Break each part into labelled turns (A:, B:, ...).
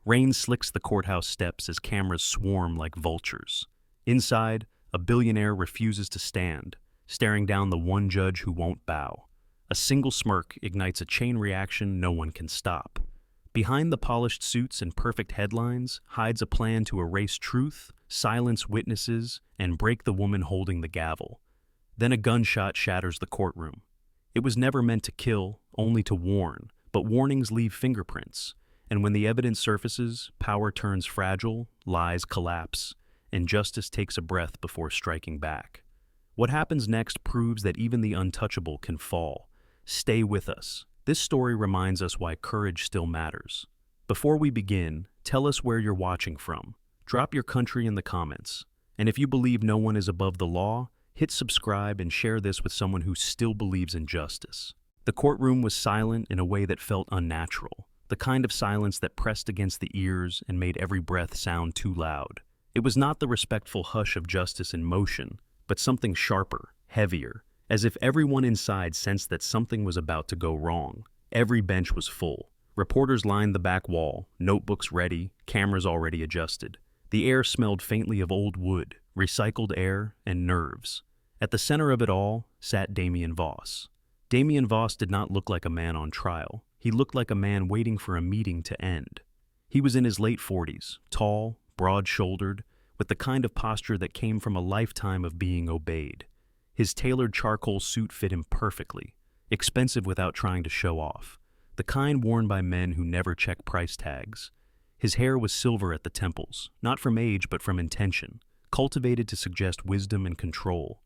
A: Rain slicks the courthouse steps as cameras swarm like vultures. Inside, a billionaire refuses to stand, staring down the one judge who won't bow. A single smirk ignites a chain reaction no one can stop. Behind the polished suits and perfect headlines hides a plan to erase truth, silence witnesses, and break the woman holding the gavel. Then a gunshot shatters the courtroom. It was never meant to kill, only to warn, but warnings leave fingerprints. And when the evidence surfaces, power turns fragile, lies collapse, and justice takes a breath before striking back. What happens next proves that even the untouchable can fall. Stay with us. This story reminds us why courage still matters. Before we begin, tell us where you're watching from. Drop your country in the comments. And if you believe no one is above the law, hit subscribe and share this with someone who still believes in justice. The courtroom was silent in a way that felt unnatural, the kind of silence that pressed against the ears and made every breath sound too loud. It was not the respectful hush of justice in motion, but something sharper, heavier, as if everyone inside sensed that something was about to go wrong. Every bench was full. Reporters lined the back wall, notebooks ready, cameras already adjusted. The air smelled faintly of old wood, recycled air, and nerves. At the center of it all sat Damien Voss. Damien Voss did not look like a man on trial. He looked like a man waiting for a meeting to end. He was in his late 40s, tall, broad-shouldered, with the kind of posture that came from a lifetime of being obeyed. His tailored charcoal suit fit him perfectly, expensive without trying to show off, the kind worn by men who never check price tags. His hair was silver at the temples, not from age but from intention, cultivated to suggest wisdom and control.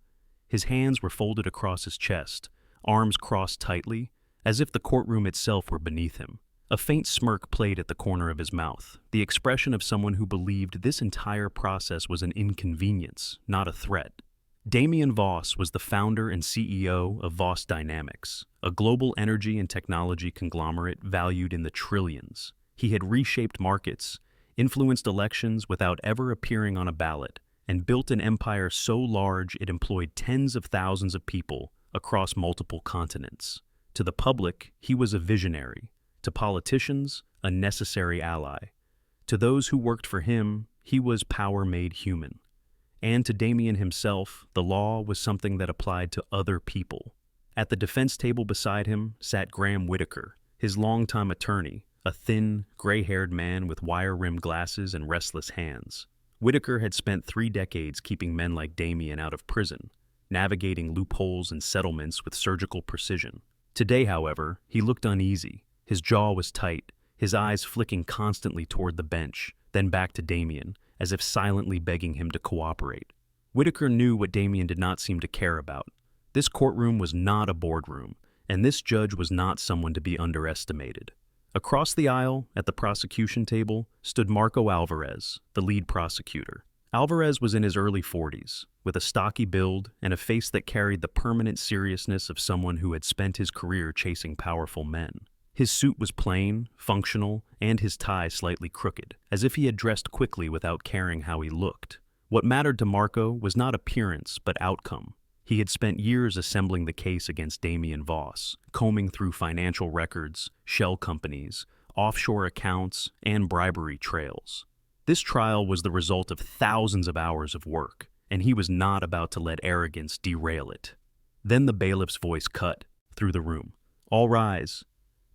A: His hands were folded across his chest, arms crossed tightly, as if the courtroom itself were beneath him. A faint smirk played at the corner of his mouth, the expression of someone who believed this entire process was an inconvenience, not a threat. Damien Voss was the founder and CEO of Voss Dynamics, a global energy and technology conglomerate valued in the trillions. He had reshaped markets, influenced elections without ever appearing on a ballot, and built an empire so large it employed tens of thousands of people across multiple continents. To the public, he was a visionary. To politicians, a necessary ally. To those who worked for him, he was power made human. And to Damien himself, the law was something that applied to other people. At the defense table beside him sat Graham Whitaker, his longtime attorney, a thin, gray-haired man with wire-rimmed glasses and restless hands. Whitaker had spent 3 decades keeping men like Damien out of prison, navigating loopholes and settlements with surgical precision. Today, however, he looked uneasy. His jaw was tight, his eyes flicking constantly toward the bench, then back to Damien, as if silently begging him to cooperate. Whitaker knew what Damien did not seem to care about. This courtroom was not a boardroom, and this judge was not someone to be underestimated. Across the aisle, at the prosecution table, stood Marco Alvarez, the lead prosecutor. Alvarez was in his early 40s, with a stocky build and a face that carried the permanent seriousness of someone who had spent his career chasing powerful men. His suit was plain, functional, and his tie slightly crooked, as if he had dressed quickly without caring how he looked. What mattered to Marco was not appearance, but outcome. He had spent years assembling the case against Damien Voss, combing through financial records, shell companies, offshore accounts, and bribery trails. This trial was the result of thousands of hours of work, and he was not about to let arrogance derail it. Then the bailiff's voice cut through the room. "All rise."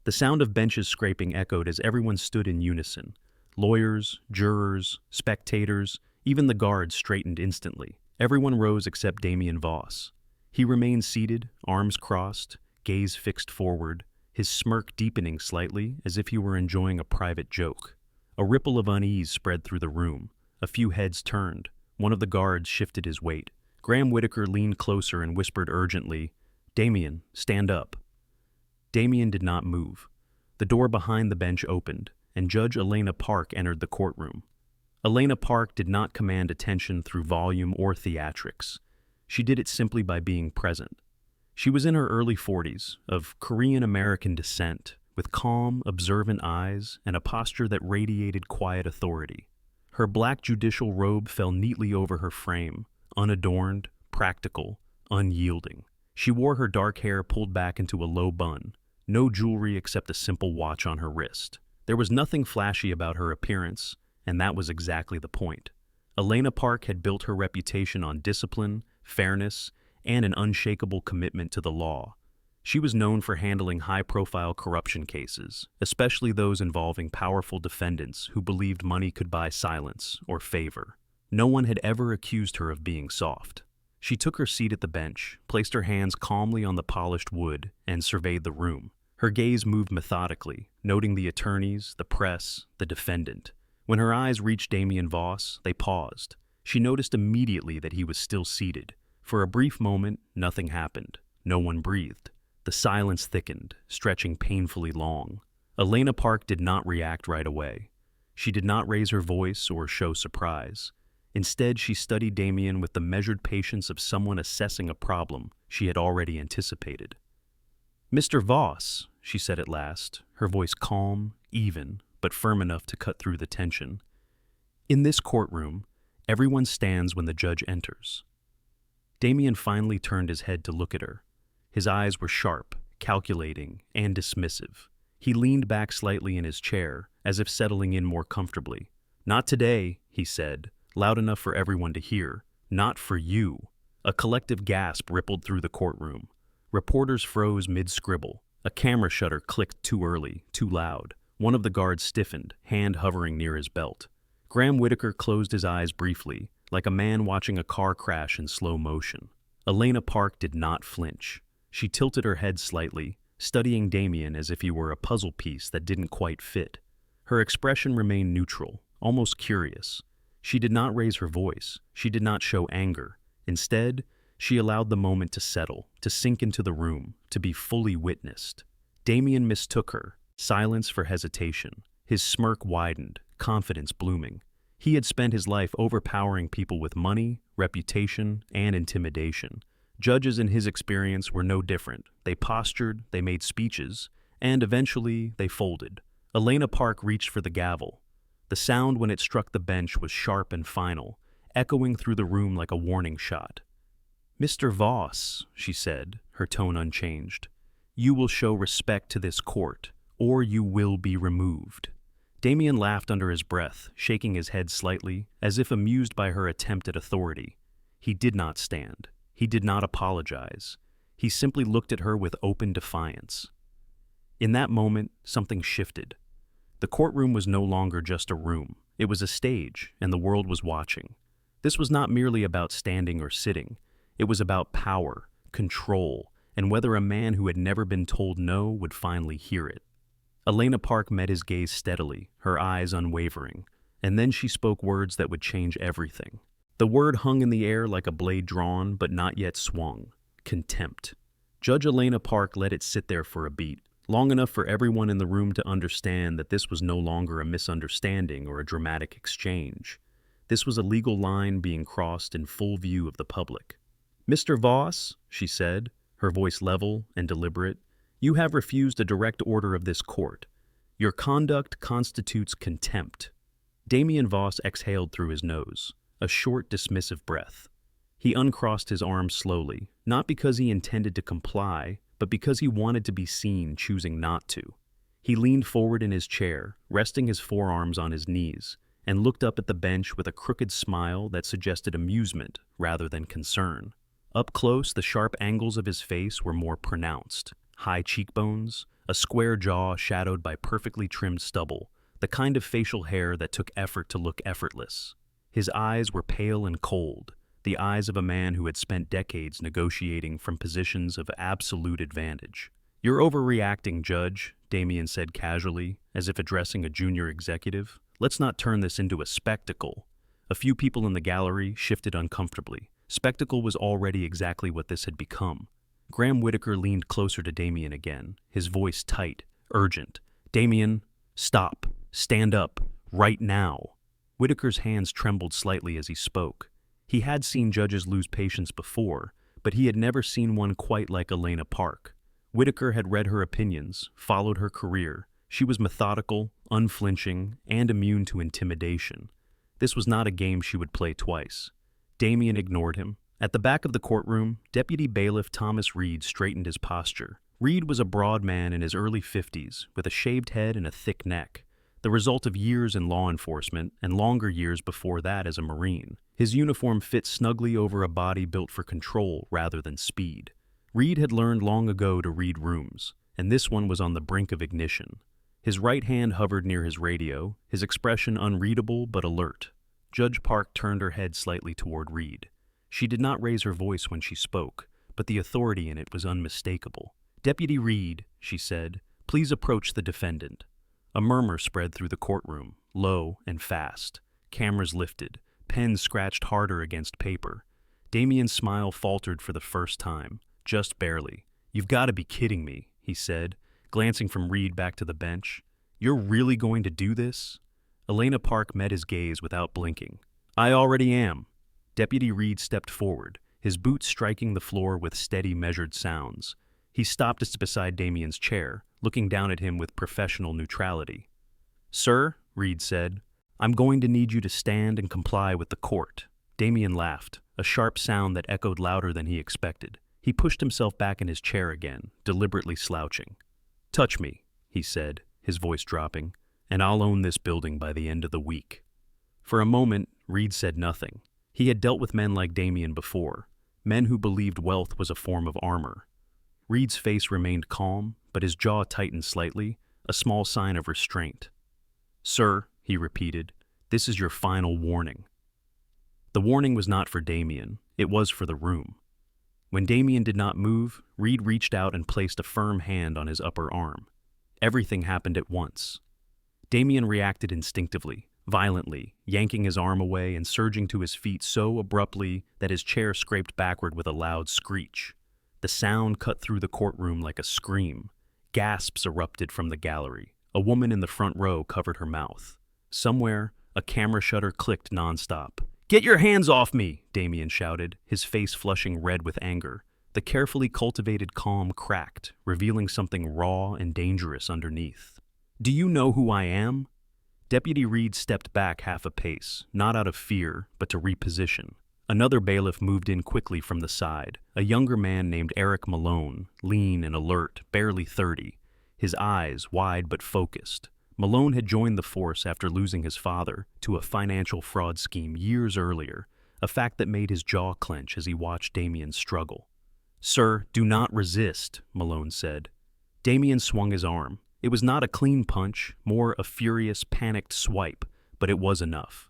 A: The sound of benches scraping echoed as everyone stood in unison. Lawyers, jurors, spectators, even the guards straightened instantly. Everyone rose except Damien Voss. He remained seated, arms crossed, gaze fixed forward, his smirk deepening slightly as if he were enjoying a private joke. A ripple of unease spread through the room. A few heads turned. One of the guards shifted his weight. Graham Whitaker leaned closer and whispered urgently, "Damien, stand up." Damien did not move. The door behind the bench opened, and Judge Elena Park entered the courtroom. Elena Park did not command attention through volume or theatrics. She did it simply by being present. She was in her early 40s, of Korean-American descent, with calm, observant eyes and a posture that radiated quiet authority. Her black judicial robe fell neatly over her frame, unadorned, practical, unyielding. She wore her dark hair pulled back into a low bun, no jewelry except a simple watch on her wrist. There was nothing flashy about her appearance, and that was exactly the point. Elena Park had built her reputation on discipline, fairness, and an unshakable commitment to the law. She was known for handling high-profile corruption cases, especially those involving powerful defendants who believed money could buy silence or favor. No one had ever accused her of being soft. She took her seat at the bench, placed her hands calmly on the polished wood, and surveyed the room. Her gaze moved methodically, noting the attorneys, the press, the defendant. When her eyes reached Damien Voss, they paused. She noticed immediately that he was still seated. For a brief moment, nothing happened. No one breathed. The silence thickened, stretching painfully long. Elena Park did not react right away. She did not raise her voice or show surprise. Instead, she studied Damien with the measured patience of someone assessing a problem she had already anticipated. "Mr. Voss," she said at last, her voice calm, even, but firm enough to cut through the tension. "In this courtroom, everyone stands when the judge enters." Damien finally turned his head to look at her. His eyes were sharp, calculating, and dismissive. He leaned back slightly in his chair, as if settling in more comfortably. "Not today," he said, loud enough for everyone to hear. "Not for you." A collective gasp rippled through the courtroom. Reporters froze mid-scribble. A camera shutter clicked too early, too loud. One of the guards stiffened, hand hovering near his belt. Graham Whitaker closed his eyes briefly, like a man watching a car crash in slow motion. Elena Park did not flinch. She tilted her head slightly, studying Damien as if he were a puzzle piece that didn't quite fit. Her expression remained neutral, almost curious. She did not raise her voice. She did not show anger. Instead, she allowed the moment to settle, to sink into the room, to be fully witnessed. Damien mistook her, silence for hesitation. His smirk widened, confidence blooming. He had spent his life overpowering people with money, reputation, and intimidation. Judges in his experience were no different. They postured, they made speeches, and eventually they folded. Elena Park reached for the gavel. The sound when it struck the bench was sharp and final, echoing through the room like a warning shot. "Mr. Voss," she said, her tone unchanged, "you will show respect to this court, or you will be removed." Damien laughed under his breath, shaking his head slightly, as if amused by her attempt at authority. He did not stand. He did not apologize. He simply looked at her with open defiance. In that moment, something shifted. The courtroom was no longer just a room. It was a stage, and the world was watching. This was not merely about standing or sitting. It was about power, control, and whether a man who had never been told no would finally hear it. Elena Park met his gaze steadily, her eyes unwavering, and then she spoke words that would change everything. The word hung in the air like a blade drawn but not yet swung. Contempt. Judge Elena Park let it sit there for a beat, long enough for everyone in the room to understand that this was no longer a misunderstanding or a dramatic exchange. This was a legal line being crossed in full view of the public. "Mr. Voss," she said, her voice level and deliberate, "you have refused a direct order of this court. Your conduct constitutes contempt." Damien Voss exhaled through his nose, a short, dismissive breath. He uncrossed his arms slowly, not because he intended to comply, but because he wanted to be seen choosing not to. He leaned forward in his chair, resting his forearms on his knees, and looked up at the bench with a crooked smile that suggested amusement rather than concern. Up close, the sharp angles of his face were more pronounced. High cheekbones, a square jaw shadowed by perfectly trimmed stubble, the kind of facial hair that took effort to look effortless. His eyes were pale and cold, the eyes of a man who had spent decades negotiating from positions of absolute advantage. "You're overreacting, Judge," Damien said casually, as if addressing a junior executive. "Let's not turn this into a spectacle." A few people in the gallery shifted uncomfortably. Spectacle was already exactly what this had become. Graham Whitaker leaned closer to Damien again, his voice tight, urgent. "Damien, stop. Stand up. Right now." Whitaker's hands trembled slightly as he spoke. He had seen judges lose patience before, but he had never seen one quite like Elena Park. Whitaker had read her opinions, followed her career. She was methodical, unflinching, and immune to intimidation. This was not a game she would play twice. Damien ignored him. At the back of the courtroom, Deputy Bailiff Thomas Reed straightened his posture. Reed was a broad man in his early 50s, with a shaved head and a thick neck. the result of years in law enforcement and longer years before that as a Marine. His uniform fit snugly over a body built for control rather than speed. Reed had learned long ago to read rooms, and this one was on the brink of ignition. His right hand hovered near his radio, his expression unreadable but alert. Judge Park turned her head slightly toward Reed. She did not raise her voice when she spoke, but the authority in it was unmistakable. "Deputy Reed," she said, "please approach the defendant." A murmur spread through the courtroom, low and fast. Cameras lifted, pens scratched harder against paper. Damien's smile faltered for the first time, just barely. "You've got to be kidding me," he said, glancing from Reed back to the bench. "You're really going to do this?" Elena Park met his gaze without blinking. "I already am." Deputy Reed stepped forward, his boots striking the floor with steady, measured sounds. He stopped just beside Damien's chair, looking down at him with professional neutrality. "Sir," Reed said, "I'm going to need you to stand and comply with the court." Damien laughed, a sharp sound that echoed louder than he expected. He pushed himself back in his chair again, deliberately slouching. "Touch me," he said, his voice dropping, "and I'll own this building by the end of the week." For a moment, Reed said nothing. He had dealt with men like Damien before, men who believed wealth was a form of armor. Reed's face remained calm, but his jaw tightened slightly, a small sign of restraint. "Sir," he repeated, "this is your final warning." The warning was not for Damien, it was for the room. When Damien did not move, Reed reached out and placed a firm hand on his upper arm. Everything happened at once. Damien reacted instinctively, violently, yanking his arm away and surging to his feet so abruptly that his chair scraped backward with a loud screech. The sound cut through the courtroom like a scream. Gasps erupted from the gallery. A woman in the front row covered her mouth. Somewhere, a camera shutter clicked nonstop. "Get your hands off me!" Damien shouted, his face flushing red with anger. The carefully cultivated calm cracked, revealing something raw and dangerous underneath. "Do you know who I am?" Deputy Reed stepped back half a pace, not out of fear, but to reposition. Another bailiff moved in quickly from the side, a younger man named Eric Malone, lean and alert, barely 30, his eyes wide but focused. Malone had joined the force after losing his father to a financial fraud scheme years earlier, a fact that made his jaw clench as he watched Damien struggle. "Sir, do not resist," Malone said. Damien swung his arm. It was not a clean punch, more a furious, panicked swipe, but it was enough.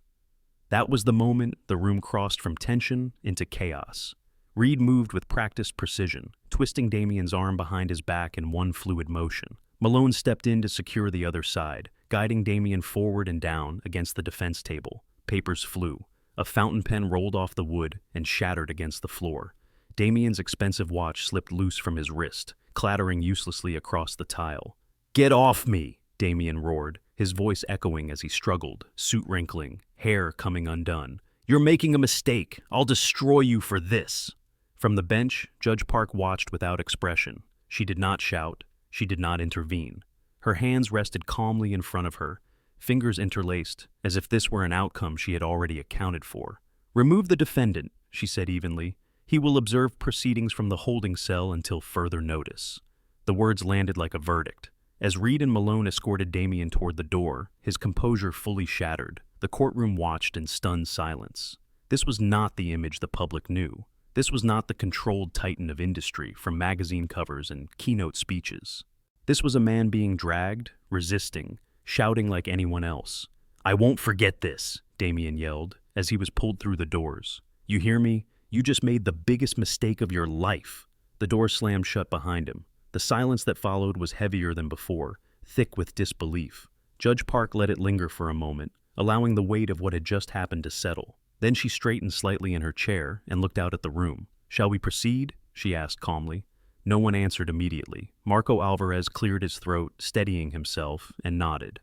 A: That was the moment the room crossed from tension into chaos. Reed moved with practiced precision, twisting Damien's arm behind his back in one fluid motion. Malone stepped in to secure the other side, guiding Damien forward and down against the defense table. Papers flew. A fountain pen rolled off the wood and shattered against the floor. Damien's expensive watch slipped loose from his wrist, clattering uselessly across the tile. "Get off me!" Damien roared, his voice echoing as he struggled, suit wrinkling, hair coming undone. "You're making a mistake. I'll destroy you for this." From the bench, Judge Park watched without expression. She did not shout. She did not intervene. Her hands rested calmly in front of her, fingers interlaced, as if this were an outcome she had already accounted for. "Remove the defendant," she said evenly. "He will observe proceedings from the holding cell until further notice." The words landed like a verdict. As Reed and Malone escorted Damien toward the door, his composure fully shattered, the courtroom watched in stunned silence. This was not the image the public knew. This was not the controlled titan of industry from magazine covers and keynote speeches. This was a man being dragged, resisting, shouting like anyone else. "I won't forget this," Damien yelled, as he was pulled through the doors. "You hear me? You just made the biggest mistake of your life." The door slammed shut behind him. The silence that followed was heavier than before, thick with disbelief. Judge Park let it linger for a moment, allowing the weight of what had just happened to settle. Then she straightened slightly in her chair and looked out at the room. "Shall we proceed?" she asked calmly. No one answered immediately. Marco Alvarez cleared his throat, steadying himself, and nodded.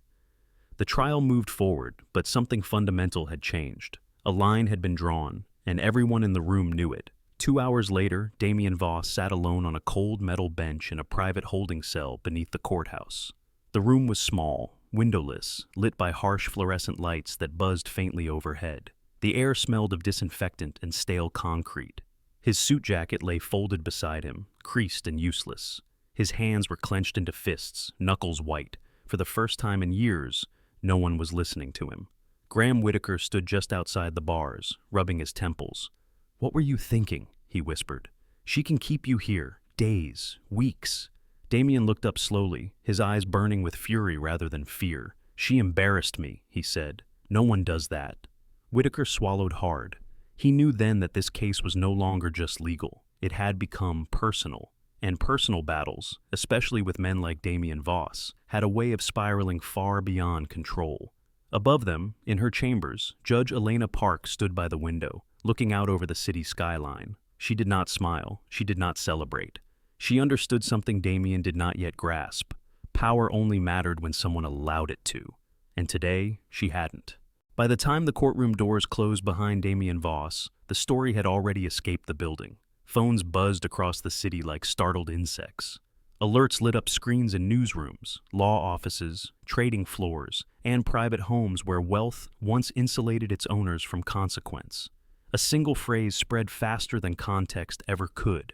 A: The trial moved forward, but something fundamental had changed. A line had been drawn, and everyone in the room knew it. 2 hours later, Damien Voss sat alone on a cold metal bench in a private holding cell beneath the courthouse. The room was small, windowless, lit by harsh fluorescent lights that buzzed faintly overhead. The air smelled of disinfectant and stale concrete. His suit jacket lay folded beside him, creased and useless. His hands were clenched into fists, knuckles white. For the first time in years, No one was listening to him. Graham Whitaker stood just outside the bars, rubbing his temples. "What were you thinking?" he whispered. "She can keep you here, days, weeks." Damien looked up slowly, his eyes burning with fury rather than fear. "She embarrassed me," he said. "No one does that." Whitaker swallowed hard. He knew then that this case was no longer just legal. It had become personal. And personal battles, especially with men like Damien Voss, had a way of spiraling far beyond control. Above them, in her chambers, Judge Elena Park stood by the window, looking out over the city skyline. She did not smile. She did not celebrate. She understood something Damien did not yet grasp. Power only mattered when someone allowed it to. And today, she hadn't. By the time the courtroom doors closed behind Damien Voss, the story had already escaped the building. Phones buzzed across the city like startled insects. Alerts lit up screens in newsrooms, law offices, trading floors, and private homes where wealth once insulated its owners from consequence. A single phrase spread faster than context ever could.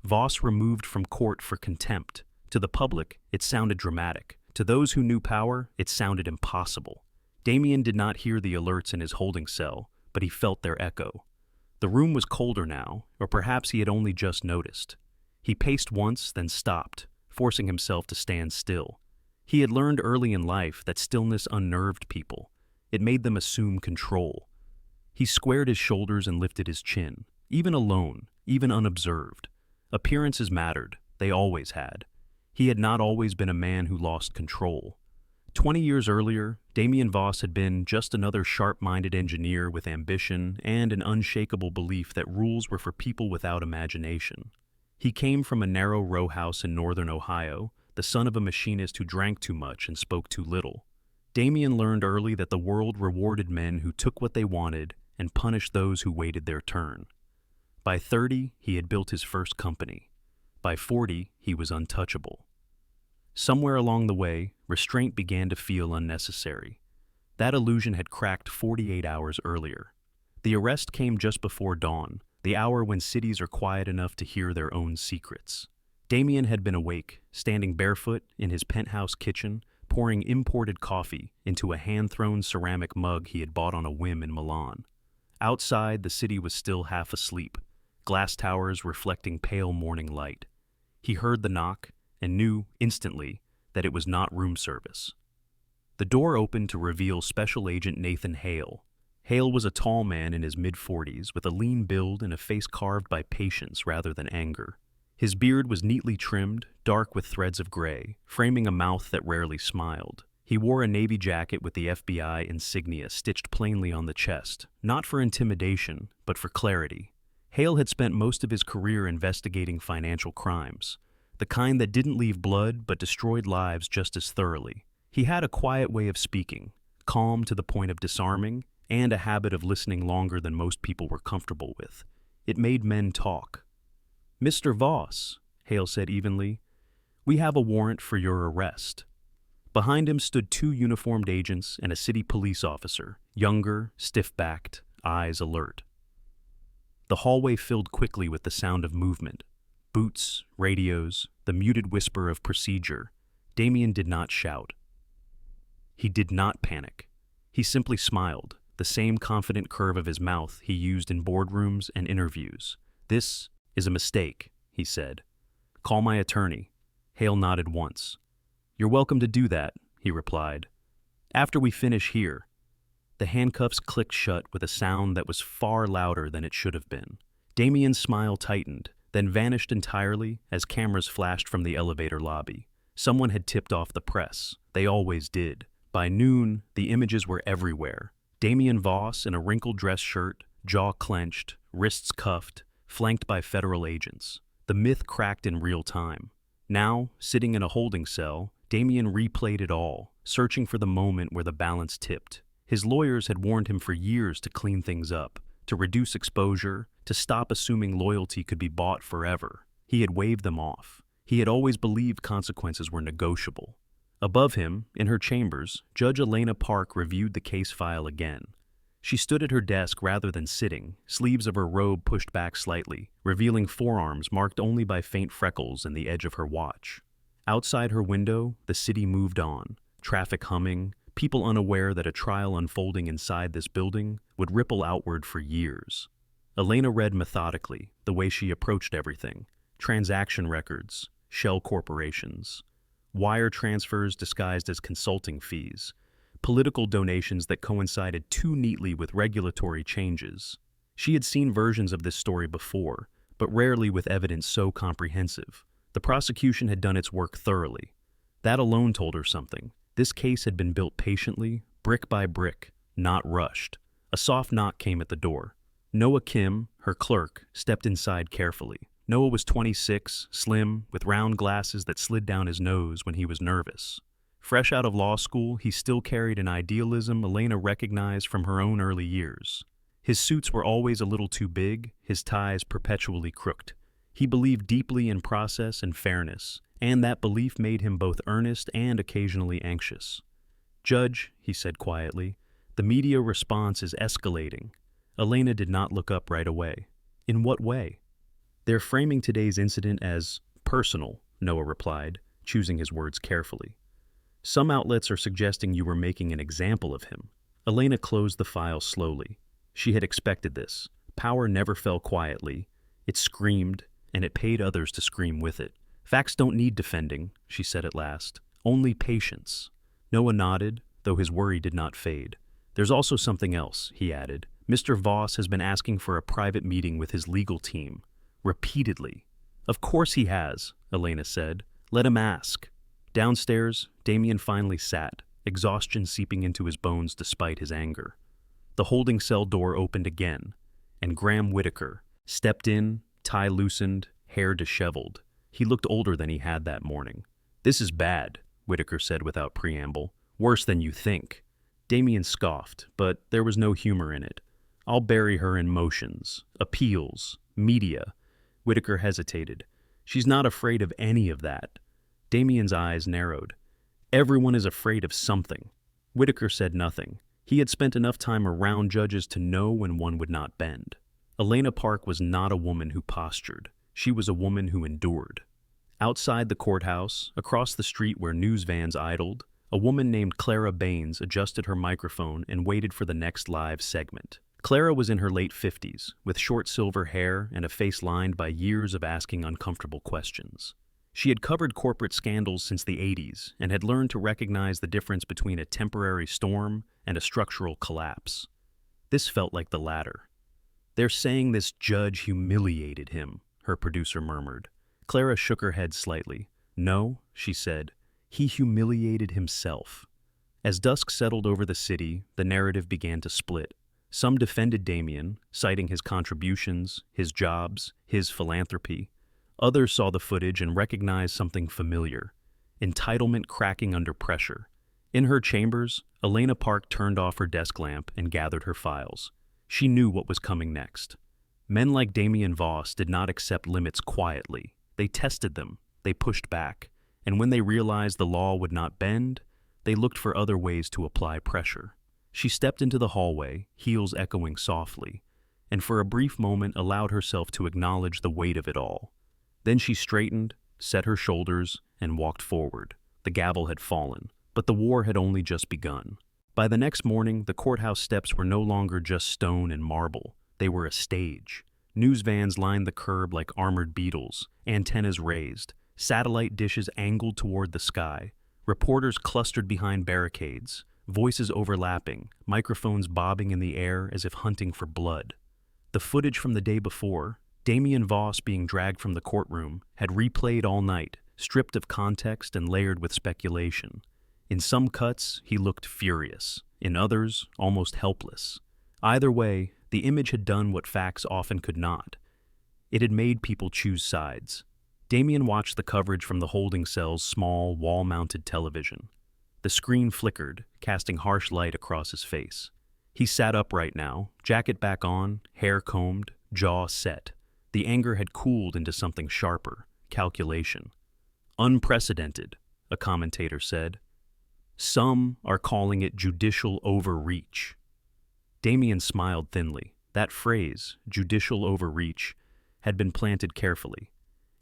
A: Voss removed from court for contempt. To the public, it sounded dramatic. To those who knew power, it sounded impossible. Damien did not hear the alerts in his holding cell, but he felt their echo. The room was colder now, or perhaps he had only just noticed. He paced once, then stopped, forcing himself to stand still. He had learned early in life that stillness unnerved people. It made them assume control. He squared his shoulders and lifted his chin, even alone, even unobserved. Appearances mattered. They always had. He had not always been a man who lost control. 20 years earlier, Damien Voss had been just another sharp-minded engineer with ambition and an unshakable belief that rules were for people without imagination. He came from a narrow row house in northern Ohio, the son of a machinist who drank too much and spoke too little. Damien learned early that the world rewarded men who took what they wanted and punished those who waited their turn. By 30, he had built his first company. By 40, he was untouchable. Somewhere along the way, restraint began to feel unnecessary. That illusion had cracked 48 hours earlier. The arrest came just before dawn, the hour when cities are quiet enough to hear their own secrets. Damien had been awake, standing barefoot in his penthouse kitchen, pouring imported coffee into a hand-thrown ceramic mug he had bought on a whim in Milan. Outside, the city was still half asleep, glass towers reflecting pale morning light. He heard the knock and knew instantly that it was not room service. The door opened to reveal Special Agent Nathan Hale. Hale was a tall man in his mid-40s with a lean build and a face carved by patience rather than anger. His beard was neatly trimmed, dark with threads of gray, framing a mouth that rarely smiled. He wore a navy jacket with the FBI insignia stitched plainly on the chest, not for intimidation, but for clarity. Hale had spent most of his career investigating financial crimes, the kind that didn't leave blood but destroyed lives just as thoroughly. He had a quiet way of speaking, calm to the point of disarming, and a habit of listening longer than most people were comfortable with. It made men talk. "Mr. Voss," Hale said evenly, "we have a warrant for your arrest." Behind him stood 2 uniformed agents and a city police officer, younger, stiff-backed, eyes alert. The hallway filled quickly with the sound of movement. Boots, radios, the muted whisper of procedure. Damien did not shout. He did not panic. He simply smiled, the same confident curve of his mouth he used in boardrooms and interviews. "This is a mistake," he said. "Call my attorney." Hale nodded once. "You're welcome to do that," he replied. "After we finish here." The handcuffs clicked shut with a sound that was far louder than it should have been. Damien's smile tightened, then vanished entirely as cameras flashed from the elevator lobby. Someone had tipped off the press. They always did. By noon, the images were everywhere. Damien Voss in a wrinkled dress shirt, jaw clenched, wrists cuffed, flanked by federal agents. The myth cracked in real time. Now, sitting in a holding cell, Damien replayed it all, searching for the moment where the balance tipped. His lawyers had warned him for years to clean things up, to reduce exposure, to stop assuming loyalty could be bought forever. He had waved them off. He had always believed consequences were negotiable. Above him, in her chambers, Judge Elena Park reviewed the case file again. She stood at her desk rather than sitting, sleeves of her robe pushed back slightly, revealing forearms marked only by faint freckles and the edge of her watch. Outside her window, the city moved on, traffic humming, people unaware that a trial unfolding inside this building would ripple outward for years. Elena read methodically, the way she approached everything: transaction records, shell corporations, wire transfers disguised as consulting fees, political donations that coincided too neatly with regulatory changes. She had seen versions of this story before, but rarely with evidence so comprehensive. The prosecution had done its work thoroughly. That alone told her something. This case had been built patiently, brick by brick, not rushed. A soft knock came at the door. Noah Kim, her clerk, stepped inside carefully. Noah was 26, slim, with round glasses that slid down his nose when he was nervous. Fresh out of law school, he still carried an idealism Elena recognized from her own early years. His suits were always a little too big, his ties perpetually crooked. He believed deeply in process and fairness, and that belief made him both earnest and occasionally anxious. "Judge," he said quietly, "the media response is escalating." Elena did not look up right away. "In what way?" "They're framing today's incident as personal," Noah replied, choosing his words carefully. "Some outlets are suggesting you were making an example of him." Elena closed the file slowly. She had expected this. Power never fell quietly. It screamed, and it paid others to scream with it. "Facts don't need defending," she said at last. "Only patience." Noah nodded, though his worry did not fade. "There's also something else," he added. "Mr. Voss has been asking for a private meeting with his legal team. Repeatedly." "Of course he has," Elena said. "Let him ask." Downstairs, Damien finally sat, exhaustion seeping into his bones despite his anger. The holding cell door opened again, and Graham Whitaker stepped in, tie loosened, hair disheveled. He looked older than he had that morning. "This is bad," Whitaker said without preamble. "Worse than you think." Damien scoffed, but there was no humor in it. "I'll bury her in motions, appeals, media." Whitaker hesitated. "She's not afraid of any of that." Damien's eyes narrowed. "Everyone is afraid of something." Whitaker said nothing. He had spent enough time around judges to know when one would not bend. Elena Park was not a woman who postured. She was a woman who endured. Outside the courthouse, across the street where news vans idled, a woman named Clara Baines adjusted her microphone and waited for the next live segment. Clara was in her late 50s, with short silver hair and a face lined by years of asking uncomfortable questions. She had covered corporate scandals since the 80s and had learned to recognize the difference between a temporary storm and a structural collapse. This felt like the latter. "They're saying this judge humiliated him," her producer murmured. Clara shook her head slightly. "No," she said, "he humiliated himself." As dusk settled over the city, the narrative began to split. Some defended Damien, citing his contributions, his jobs, his philanthropy. Others saw the footage and recognized something familiar: entitlement cracking under pressure. In her chambers, Elena Park turned off her desk lamp and gathered her files. She knew what was coming next. Men like Damien Voss did not accept limits quietly. They tested them, they pushed back, and when they realized the law would not bend, they looked for other ways to apply pressure. She stepped into the hallway, heels echoing softly, and for a brief moment allowed herself to acknowledge the weight of it all. Then she straightened, set her shoulders, and walked forward. The gavel had fallen, but the war had only just begun. By the next morning, the courthouse steps were no longer just stone and marble. They were a stage. News vans lined the curb like armored beetles, antennas raised, satellite dishes angled toward the sky, reporters clustered behind barricades, voices overlapping, microphones bobbing in the air as if hunting for blood. The footage from the day before, Damien Voss being dragged from the courtroom, had replayed all night, stripped of context and layered with speculation. In some cuts, he looked furious. In others, almost helpless. Either way, the image had done what facts often could not. It had made people choose sides. Damien watched the coverage from the holding cell's small, wall-mounted television. The screen flickered, casting harsh light across his face. He sat upright now, jacket back on, hair combed, jaw set. The anger had cooled into something sharper: calculation. "Unprecedented," a commentator said. "Some are calling it judicial overreach." Damien smiled thinly. That phrase, judicial overreach, had been planted carefully.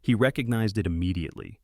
A: He recognized it immediately.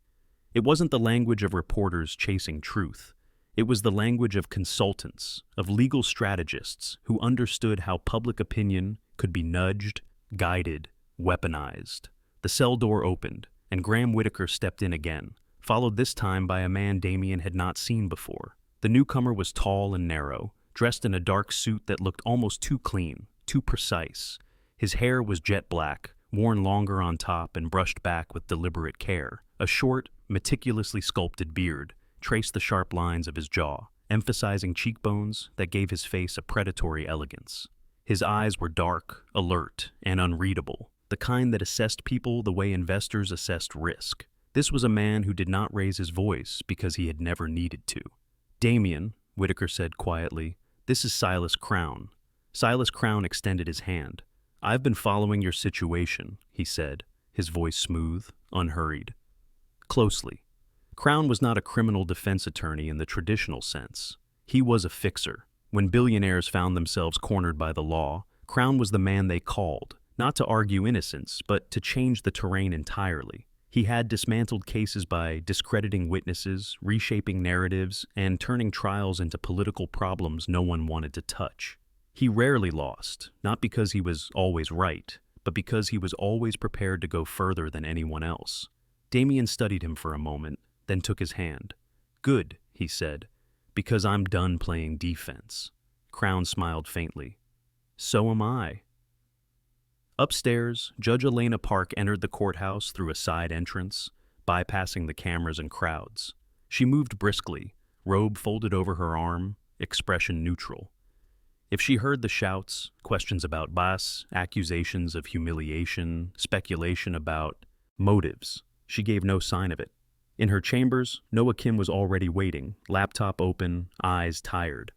A: It wasn't the language of reporters chasing truth. It was the language of consultants, of legal strategists who understood how public opinion could be nudged, guided, weaponized. The cell door opened, and Graham Whitaker stepped in again, followed this time by a man Damien had not seen before. The newcomer was tall and narrow, dressed in a dark suit that looked almost too clean, too precise. His hair was jet black, worn longer on top and brushed back with deliberate care. A short, meticulously sculpted beard traced the sharp lines of his jaw, emphasizing cheekbones that gave his face a predatory elegance. His eyes were dark, alert, and unreadable, the kind that assessed people the way investors assessed risk. This was a man who did not raise his voice because he had never needed to. "Damien," Whitaker said quietly, "this is Silas Crown." Silas Crown extended his hand. "I've been following your situation," he said, his voice smooth, unhurried. Closely. Crown was not a criminal defense attorney in the traditional sense. He was a fixer. When billionaires found themselves cornered by the law, Crown was the man they called, not to argue innocence, but to change the terrain entirely. He had dismantled cases by discrediting witnesses, reshaping narratives, and turning trials into political problems no one wanted to touch. He rarely lost, not because he was always right, but because he was always prepared to go further than anyone else. Damien studied him for a moment, then took his hand. "Good," he said, "because I'm done playing defense." Crown smiled faintly. "So am I." Upstairs, Judge Elena Park entered the courthouse through a side entrance, bypassing the cameras and crowds. She moved briskly, robe folded over her arm, expression neutral. If she heard the shouts, questions about bias, accusations of humiliation, speculation about motives, she gave no sign of it. In her chambers, Noah Kim was already waiting, laptop open, eyes tired.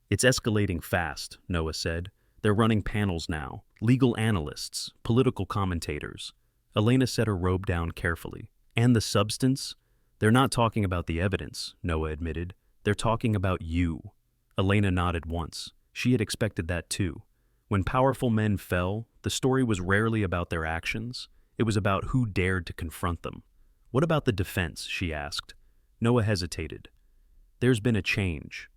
A: "It's escalating fast," Noah said. "They're running panels now, legal analysts, political commentators." Elena set her robe down carefully. "And the substance? They're not talking about the evidence," Noah admitted. "They're talking about you." Elena nodded once. She had expected that too. When powerful men fell, the story was rarely about their actions. It was about who dared to confront them. "What about the defense?" she asked. Noah hesitated. "There's been a change."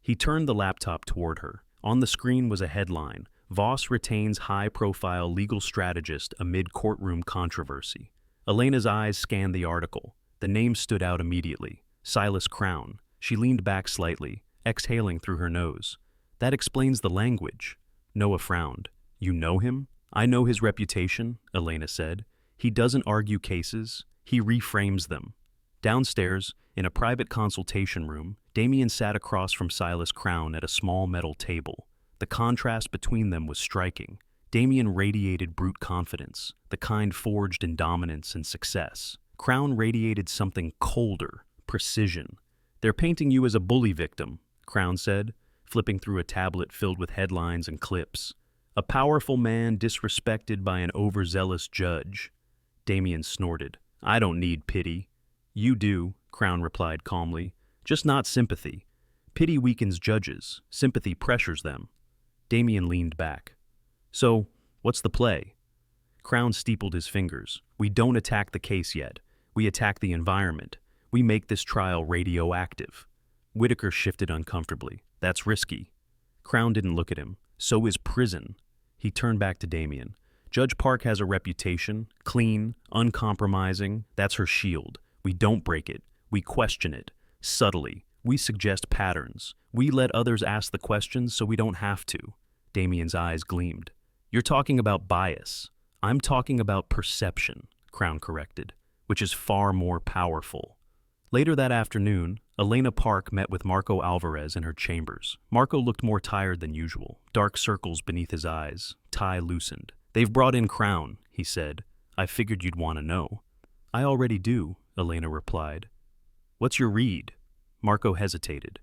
A: He turned the laptop toward her. On the screen was a headline: "Voss retains high-profile legal strategist amid courtroom controversy." Elena's eyes scanned the article. The name stood out immediately: Silas Crown. She leaned back slightly, exhaling through her nose. "That explains the language." Noah frowned. "You know him?" "I know his reputation," Elena said. "He doesn't argue cases. He reframes them." Downstairs, in a private consultation room, Damien sat across from Silas Crown at a small metal table. The contrast between them was striking. Damien radiated brute confidence, the kind forged in dominance and success. Crown radiated something colder, precision. "They're painting you as a bully victim," Crown said, flipping through a tablet filled with headlines and clips. "A powerful man disrespected by an overzealous judge." Damien snorted. "I don't need pity." "You do," Crown replied calmly. "Just not sympathy. Pity weakens judges. Sympathy pressures them." Damien leaned back. "So, what's the play?" Crown steepled his fingers. "We don't attack the case yet. We attack the environment. We make this trial radioactive." Whitaker shifted uncomfortably. "That's risky." Crown didn't look at him. "So is prison." He turned back to Damien. "Judge Park has a reputation, clean, uncompromising. That's her shield. We don't break it. We question it, subtly. We suggest patterns. We let others ask the questions so we don't have to." Damien's eyes gleamed. "You're talking about bias. I'm talking about perception," Crown corrected, "which is far more powerful." Later that afternoon, Elena Park met with Marco Alvarez in her chambers. Marco looked more tired than usual, dark circles beneath his eyes, tie loosened. "They've brought in Crown," he said. "I figured you'd want to know." "I already do," Elena replied. "What's your read?" Marco hesitated.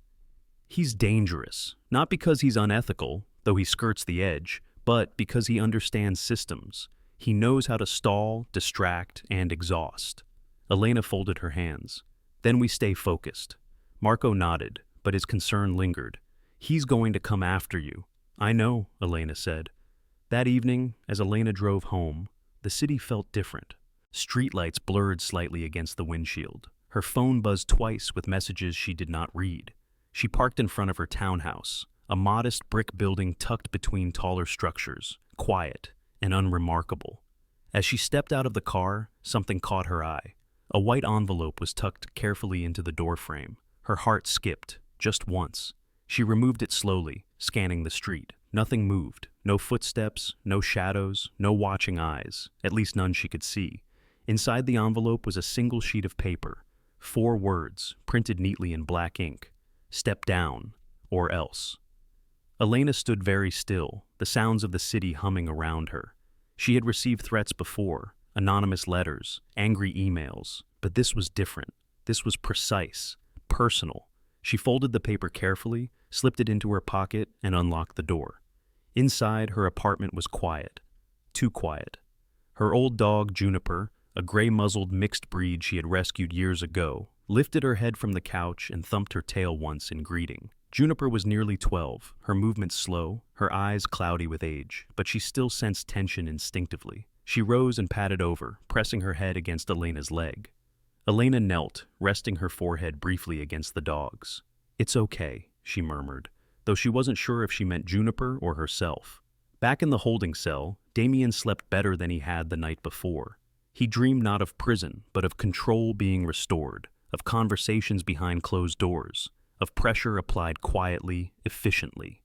A: "He's dangerous, not because he's unethical, though he skirts the edge, but because he understands systems. He knows how to stall, distract, and exhaust." Elena folded her hands. "Then we stay focused." Marco nodded, but his concern lingered. "He's going to come after you." "I know," Elena said. That evening, as Elena drove home, the city felt different. Streetlights blurred slightly against the windshield. Her phone buzzed twice with messages she did not read. She parked in front of her townhouse, a modest brick building tucked between taller structures, quiet and unremarkable. As she stepped out of the car, something caught her eye. A white envelope was tucked carefully into the doorframe. Her heart skipped, just once. She removed it slowly, scanning the street. Nothing moved. No footsteps, no shadows, no watching eyes, at least none she could see. Inside the envelope was a single sheet of paper. 4 words, printed neatly in black ink. Step down, or else. Elena stood very still, the sounds of the city humming around her. She had received threats before, anonymous letters, angry emails, but this was different. This was precise, personal. She folded the paper carefully, slipped it into her pocket, and unlocked the door. Inside, her apartment was quiet. Too quiet. Her old dog, Juniper, a gray-muzzled mixed breed she had rescued years ago, lifted her head from the couch and thumped her tail once in greeting. Juniper was nearly 12, her movements slow, her eyes cloudy with age, but she still sensed tension instinctively. She rose and patted over, pressing her head against Elena's leg. Elena knelt, resting her forehead briefly against the dog's. "It's okay," she murmured, though she wasn't sure if she meant Juniper or herself. Back in the holding cell, Damien slept better than he had the night before. He dreamed not of prison, but of control being restored, of conversations behind closed doors, of pressure applied quietly, efficiently.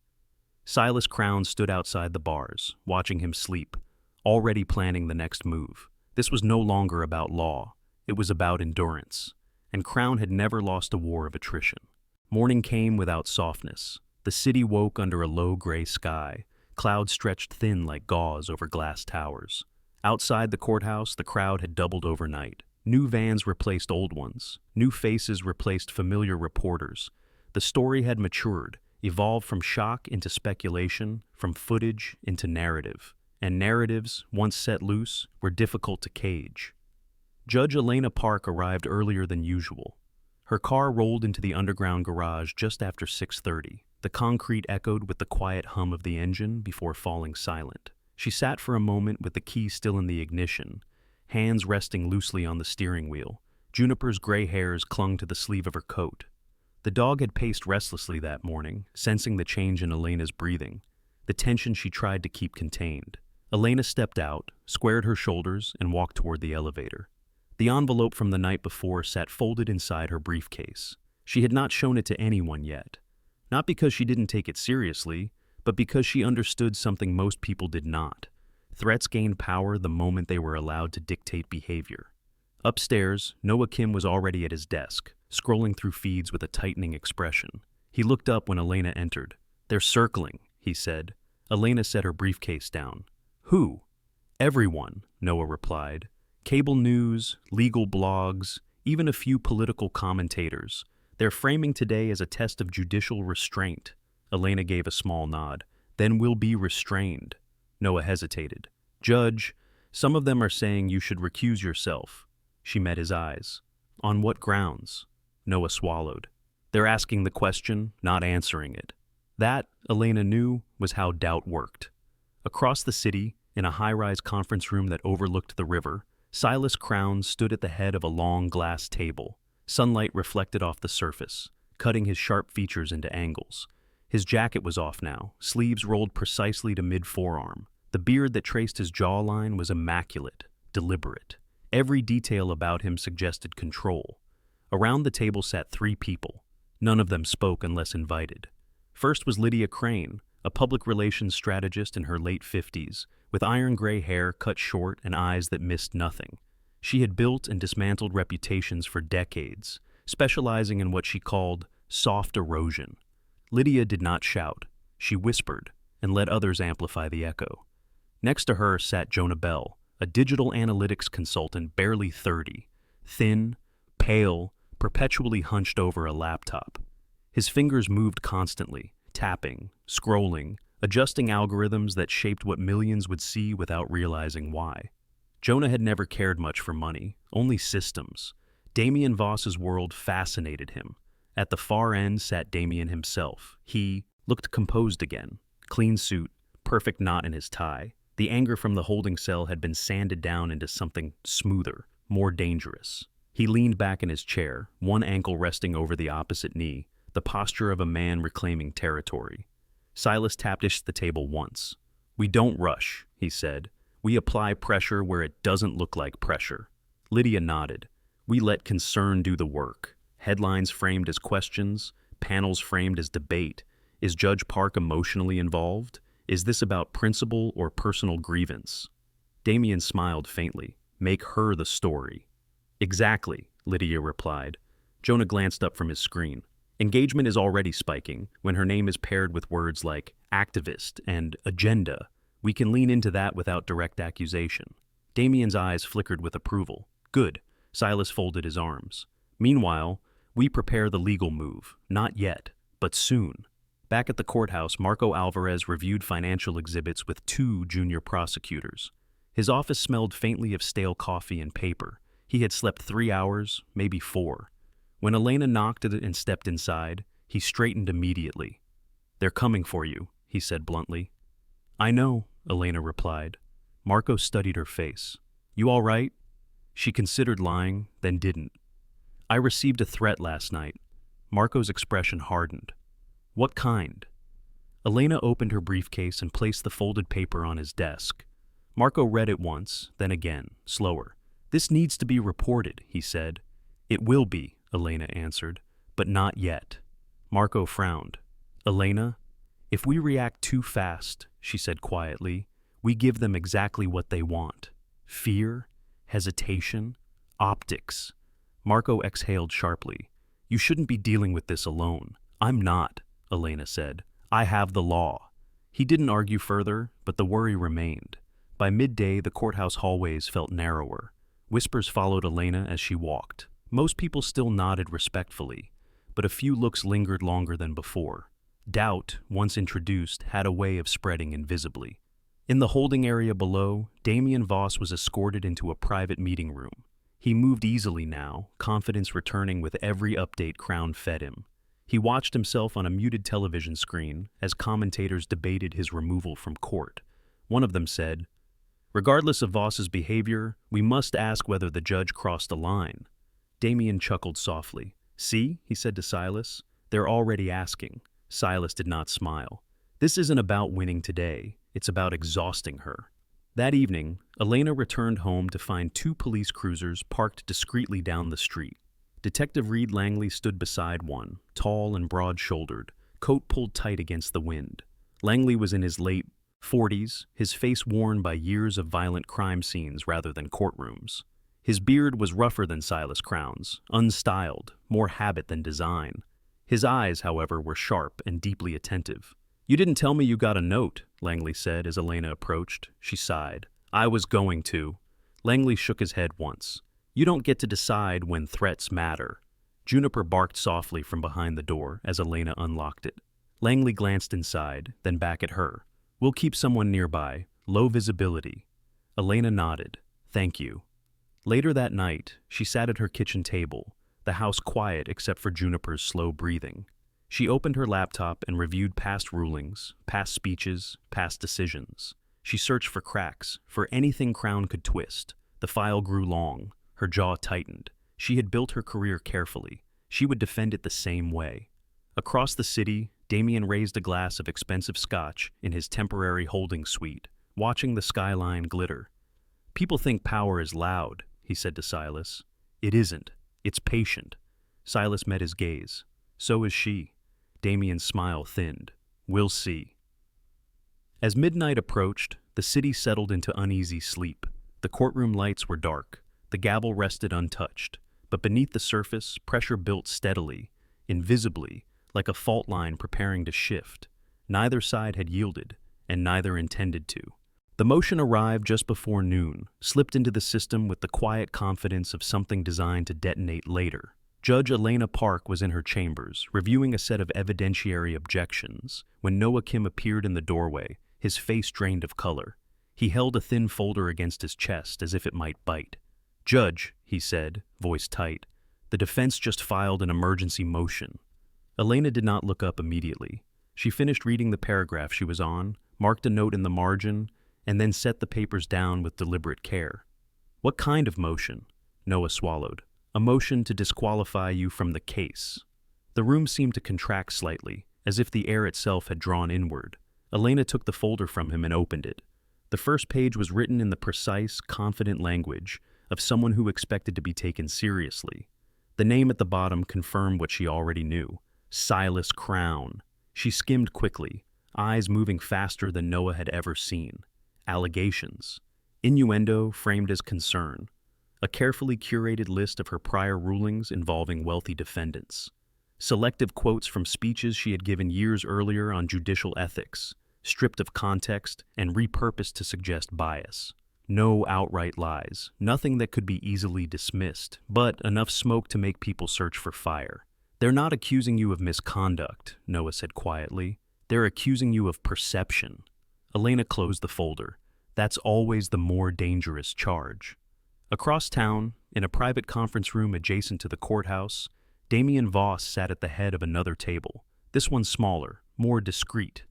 A: Silas Crown stood outside the bars, watching him sleep, already planning the next move. This was no longer about law. It was about endurance. And Crown had never lost a war of attrition. Morning came without softness. The city woke under a low gray sky. Clouds stretched thin like gauze over glass towers. Outside the courthouse, the crowd had doubled overnight. New vans replaced old ones. New faces replaced familiar reporters. The story had matured, evolved from shock into speculation, from footage into narrative. And narratives, once set loose, were difficult to cage. Judge Elena Park arrived earlier than usual. Her car rolled into the underground garage just after 6:30. The concrete echoed with the quiet hum of the engine before falling silent. She sat for a moment with the key still in the ignition, hands resting loosely on the steering wheel. Juniper's gray hairs clung to the sleeve of her coat. The dog had paced restlessly that morning, sensing the change in Elena's breathing, the tension she tried to keep contained. Elena stepped out, squared her shoulders, and walked toward the elevator. The envelope from the night before sat folded inside her briefcase. She had not shown it to anyone yet. Not because she didn't take it seriously, but because she understood something most people did not. Threats gained power the moment they were allowed to dictate behavior. Upstairs, Noah Kim was already at his desk, scrolling through feeds with a tightening expression. He looked up when Elena entered. "They're circling," he said. Elena set her briefcase down. "Who?" "Everyone," Noah replied. "Cable news, legal blogs, even a few political commentators. They're framing today as a test of judicial restraint." Elena gave a small nod. "Then we'll be restrained." Noah hesitated. "Judge, some of them are saying you should recuse yourself." She met his eyes. "On what grounds?" Noah swallowed. "They're asking the question, not answering it." That, Elena knew, was how doubt worked. Across the city, in a high-rise conference room that overlooked the river, Silas Crown stood at the head of a long glass table. Sunlight reflected off the surface, cutting his sharp features into angles. His jacket was off now, sleeves rolled precisely to mid-forearm. The beard that traced his jawline was immaculate, deliberate. Every detail about him suggested control. Around the table sat 3 people. None of them spoke unless invited. First was Lydia Crane, a public relations strategist in her late 50s, with iron-gray hair cut short and eyes that missed nothing. She had built and dismantled reputations for decades, specializing in what she called soft erosion. Lydia did not shout. She whispered and let others amplify the echo. Next to her sat Jonah Bell, a digital analytics consultant barely 30, thin, pale, perpetually hunched over a laptop. His fingers moved constantly, tapping, scrolling, adjusting algorithms that shaped what millions would see without realizing why. Jonah had never cared much for money, only systems. Damien Voss's world fascinated him. At the far end sat Damien himself. He looked composed again, clean suit, perfect knot in his tie. The anger from the holding cell had been sanded down into something smoother, more dangerous. He leaned back in his chair, one ankle resting over the opposite knee, the posture of a man reclaiming territory. Silas tapped the table once. "We don't rush," he said. "We apply pressure where it doesn't look like pressure." Lydia nodded. "We let concern do the work. Headlines framed as questions, panels framed as debate. Is Judge Park emotionally involved? Is this about principle or personal grievance?" Damien smiled faintly. "Make her the story." "Exactly," Lydia replied. Jonah glanced up from his screen. Engagement is already spiking when her name is paired with words like activist and agenda. We can lean into that without direct accusation. Damien's eyes flickered with approval. "Good." Silas folded his arms. "Meanwhile, we prepare the legal move. Not yet, but soon." Back at the courthouse, Marco Alvarez reviewed financial exhibits with 2 junior prosecutors. His office smelled faintly of stale coffee and paper. He had slept 3 hours, maybe 4. When Elena knocked at it and stepped inside, he straightened immediately. "They're coming for you," he said bluntly. "I know," Elena replied. Marco studied her face. "You all right?" She considered lying, then didn't. "I received a threat last night." Marco's expression hardened. "What kind?" Elena opened her briefcase and placed the folded paper on his desk. Marco read it once, then again, slower. "This needs to be reported," he said. "It will be," Elena answered, "but not yet." Marco frowned. "Elena, if we react too fast," she said quietly, "we give them exactly what they want. Fear, hesitation, optics." Marco exhaled sharply. "You shouldn't be dealing with this alone." "I'm not," Elena said. "I have the law." He didn't argue further, but the worry remained. By midday, the courthouse hallways felt narrower. Whispers followed Elena as she walked. Most people still nodded respectfully, but a few looks lingered longer than before. Doubt, once introduced, had a way of spreading invisibly. In the holding area below, Damien Voss was escorted into a private meeting room. He moved easily now, confidence returning with every update Crown fed him. He watched himself on a muted television screen as commentators debated his removal from court. One of them said, "Regardless of Voss's behavior, we must ask whether the judge crossed a line." Damien chuckled softly. "See," he said to Silas, "they're already asking." Silas did not smile. "This isn't about winning today. It's about exhausting her." That evening, Elena returned home to find 2 police cruisers parked discreetly down the street. Detective Reed Langley stood beside one, tall and broad-shouldered, coat pulled tight against the wind. Langley was in his late 40s, his face worn by years of violent crime scenes rather than courtrooms. His beard was rougher than Silas Crown's, unstyled, more habit than design. His eyes, however, were sharp and deeply attentive. "You didn't tell me you got a note," Langley said as Elena approached. She sighed. "I was going to." Langley shook his head once. "You don't get to decide when threats matter." Juniper barked softly from behind the door as Elena unlocked it. Langley glanced inside, then back at her. "We'll keep someone nearby. Low visibility." Elena nodded. "Thank you." Later that night, she sat at her kitchen table, the house quiet except for Juniper's slow breathing. She opened her laptop and reviewed past rulings, past speeches, past decisions. She searched for cracks, for anything Crown could twist. The file grew long. Her jaw tightened. She had built her career carefully. She would defend it the same way. Across the city, Damien raised a glass of expensive scotch in his temporary holding suite, watching the skyline glitter. "People think power is loud," he said to Silas. "It isn't. It's patient." Silas met his gaze. "So is she." Damien's smile thinned. "We'll see." As midnight approached, the city settled into uneasy sleep. The courtroom lights were dark. The gavel rested untouched, but beneath the surface, pressure built steadily, invisibly, like a fault line preparing to shift. Neither side had yielded, and neither intended to. The motion arrived just before noon, slipped into the system with the quiet confidence of something designed to detonate later. Judge Elena Park was in her chambers, reviewing a set of evidentiary objections, when Noah Kim appeared in the doorway, his face drained of color. He held a thin folder against his chest as if it might bite. "Judge," he said, voice tight, "the defense just filed an emergency motion." Elena did not look up immediately. She finished reading the paragraph she was on, marked a note in the margin, and then set the papers down with deliberate care. "What kind of motion?" Noah swallowed. "A motion to disqualify you from the case." The room seemed to contract slightly, as if the air itself had drawn inward. Elena took the folder from him and opened it. The first page was written in the precise, confident language of someone who expected to be taken seriously. The name at the bottom confirmed what she already knew: Silas Crown. She skimmed quickly, eyes moving faster than Noah had ever seen. Allegations. Innuendo framed as concern. A carefully curated list of her prior rulings involving wealthy defendants. Selective quotes from speeches she had given years earlier on judicial ethics, stripped of context and repurposed to suggest bias. No outright lies, nothing that could be easily dismissed, but enough smoke to make people search for fire. "They're not accusing you of misconduct," Noah said quietly. "They're accusing you of perception." Elena closed the folder. That's always the more dangerous charge. Across town, in a private conference room adjacent to the courthouse, Damien Voss sat at the head of another table, this one smaller, more discreet.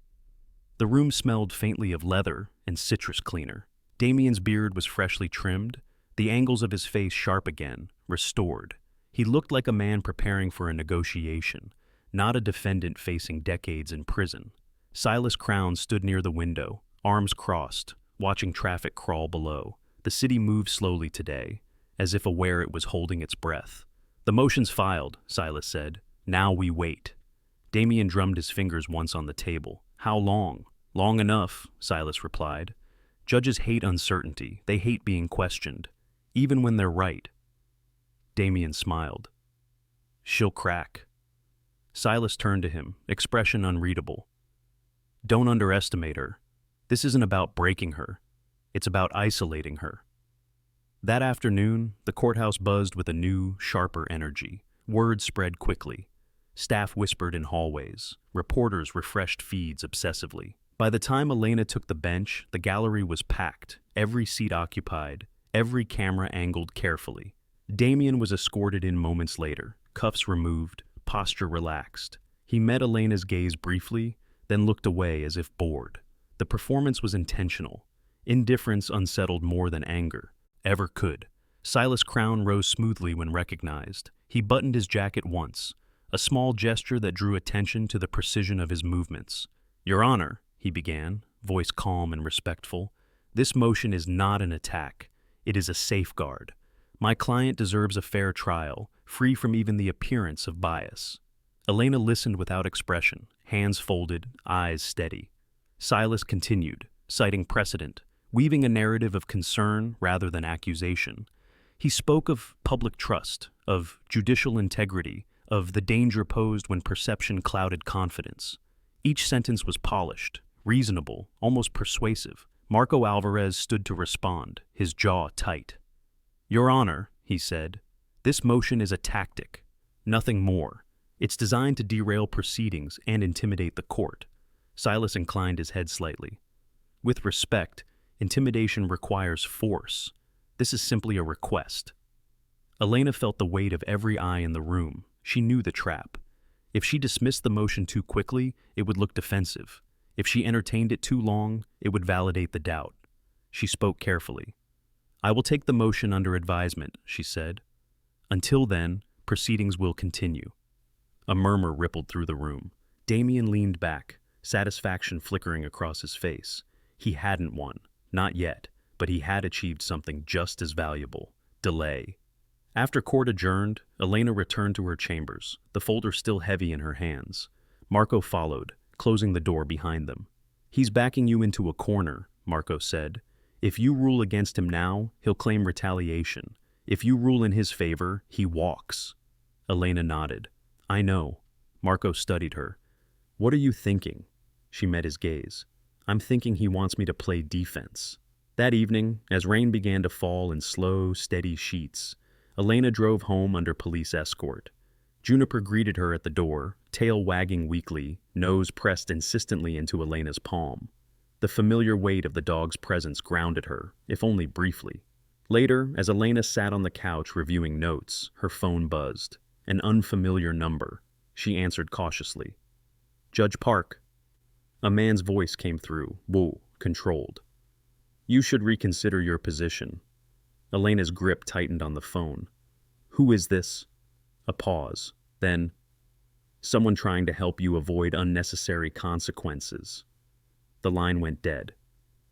A: The room smelled faintly of leather and citrus cleaner. Damien's beard was freshly trimmed, the angles of his face sharp again, restored. He looked like a man preparing for a negotiation, not a defendant facing decades in prison. Silas Crown stood near the window, arms crossed, watching traffic crawl below. The city moved slowly today, as if aware it was holding its breath. "The motion's filed," Silas said. "Now we wait." Damien drummed his fingers once on the table. "How long?" "Long enough," Silas replied. "Judges hate uncertainty. They hate being questioned, even when they're right." Damien smiled. "She'll crack." Silas turned to him, expression unreadable. "Don't underestimate her. This isn't about breaking her. It's about isolating her." That afternoon, the courthouse buzzed with a new, sharper energy. Word spread quickly. Staff whispered in hallways. Reporters refreshed feeds obsessively. By the time Elena took the bench, the gallery was packed, every seat occupied, every camera angled carefully. Damien was escorted in moments later, cuffs removed, posture relaxed. He met Elena's gaze briefly, then looked away as if bored. The performance was intentional. Indifference unsettled more than anger ever could. Silas Crown rose smoothly when recognized. He buttoned his jacket once, a small gesture that drew attention to the precision of his movements. "Your Honor," he began, voice calm and respectful, "this motion is not an attack. It is a safeguard. My client deserves a fair trial, free from even the appearance of bias." Elena listened without expression, hands folded, eyes steady. Silas continued, citing precedent, weaving a narrative of concern rather than accusation. He spoke of public trust, of judicial integrity, of the danger posed when perception clouded confidence. Each sentence was polished, reasonable, almost persuasive. Marco Alvarez stood to respond, his jaw tight. "Your Honor," he said, "this motion is a tactic, nothing more. It's designed to derail proceedings and intimidate the court." Silas inclined his head slightly. "With respect, intimidation requires force. This is simply a request." Elena felt the weight of every eye in the room. She knew the trap. If she dismissed the motion too quickly, it would look defensive. If she entertained it too long, it would validate the doubt. She spoke carefully. "I will take the motion under advisement," she said. "Until then, proceedings will continue." A murmur rippled through the room. Damien leaned back, satisfaction flickering across his face. He hadn't won. Not yet, but he had achieved something just as valuable: delay. After court adjourned, Elena returned to her chambers, the folder still heavy in her hands. Marco followed, closing the door behind them. "He's backing you into a corner," Marco said. "If you rule against him now, he'll claim retaliation. If you rule in his favor, he walks." Elena nodded. "I know." Marco studied her. "What are you thinking?" She met his gaze. "I'm thinking he wants me to play defense." That evening, as rain began to fall in slow, steady sheets, Elena drove home under police escort. Juniper greeted her at the door, tail wagging weakly, nose pressed insistently into Elena's palm. The familiar weight of the dog's presence grounded her, if only briefly. Later, as Elena sat on the couch reviewing notes, her phone buzzed. An unfamiliar number. She answered cautiously. "Judge Park." A man's voice came through, controlled. "You should reconsider your position." Elena's grip tightened on the phone. "Who is this?" A pause. Then, Someone trying to help you avoid unnecessary consequences. The line went dead.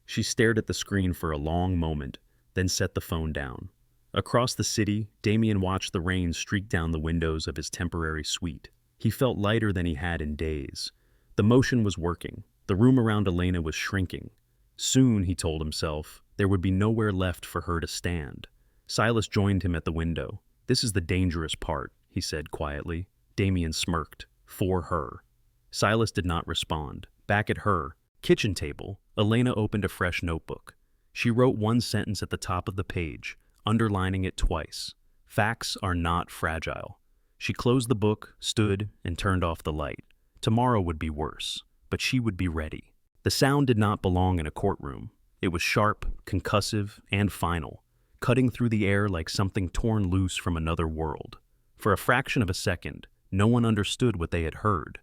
A: She stared at the screen for a long moment, then set the phone down. Across the city, Damien watched the rain streak down the windows of his temporary suite. He felt lighter than he had in days. The motion was working. The room around Elena was shrinking. Soon, he told himself, there would be nowhere left for her to stand. Silas joined him at the window. "This is the dangerous part," he said quietly. Damien smirked. "For her." Silas did not respond. Back at her kitchen table, Elena opened a fresh notebook. She wrote one sentence at the top of the page, underlining it twice. "Facts are not fragile." She closed the book, stood, and turned off the light. Tomorrow would be worse, but she would be ready. The sound did not belong in a courtroom. It was sharp, concussive, and final, cutting through the air like something torn loose from another world. For a fraction of a second, no one understood what they had heard.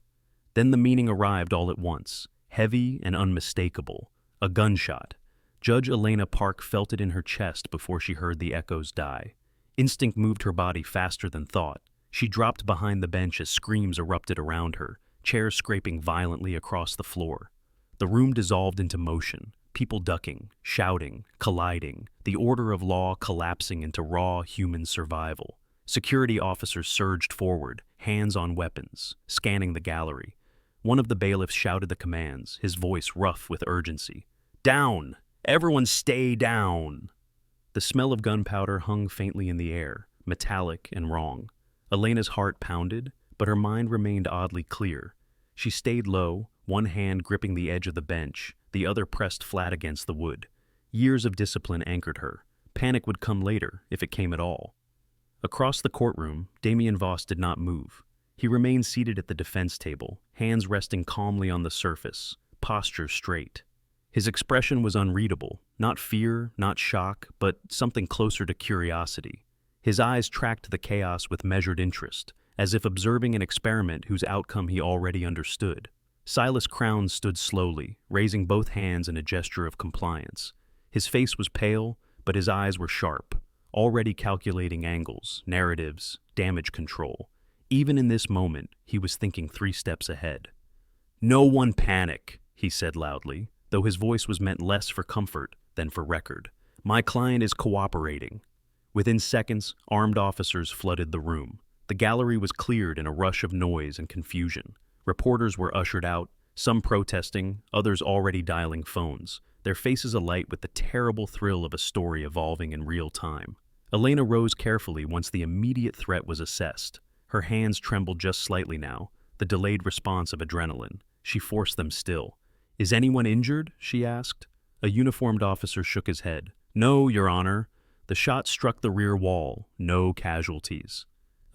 A: Then the meaning arrived all at once, heavy and unmistakable. A gunshot. Judge Elena Park felt it in her chest before she heard the echoes die. Instinct moved her body faster than thought. She dropped behind the bench as screams erupted around her, chairs scraping violently across the floor. The room dissolved into motion, people ducking, shouting, colliding, the order of law collapsing into raw human survival. Security officers surged forward, hands on weapons, scanning the gallery. One of the bailiffs shouted the commands, his voice rough with urgency. "Down! Everyone stay down!" The smell of gunpowder hung faintly in the air, metallic and wrong. Elena's heart pounded, but her mind remained oddly clear. She stayed low, one hand gripping the edge of the bench, the other pressed flat against the wood. Years of discipline anchored her. Panic would come later, if it came at all. Across the courtroom, Damien Voss did not move. He remained seated at the defense table, hands resting calmly on the surface, posture straight. His expression was unreadable, not fear, not shock, but something closer to curiosity. His eyes tracked the chaos with measured interest, as if observing an experiment whose outcome he already understood. Silas Crown stood slowly, raising both hands in a gesture of compliance. His face was pale, but his eyes were sharp, already calculating angles, narratives, damage control. Even in this moment, he was thinking 3 steps ahead. "No one panic," he said loudly, though his voice was meant less for comfort than for record. "My client is cooperating." Within seconds, armed officers flooded the room. The gallery was cleared in a rush of noise and confusion. Reporters were ushered out, some protesting, others already dialing phones, their faces alight with the terrible thrill of a story evolving in real time. Elena rose carefully once the immediate threat was assessed. Her hands trembled just slightly now, the delayed response of adrenaline. She forced them still. "Is anyone injured?" she asked. A uniformed officer shook his head. "No, Your Honor. The shot struck the rear wall. No casualties."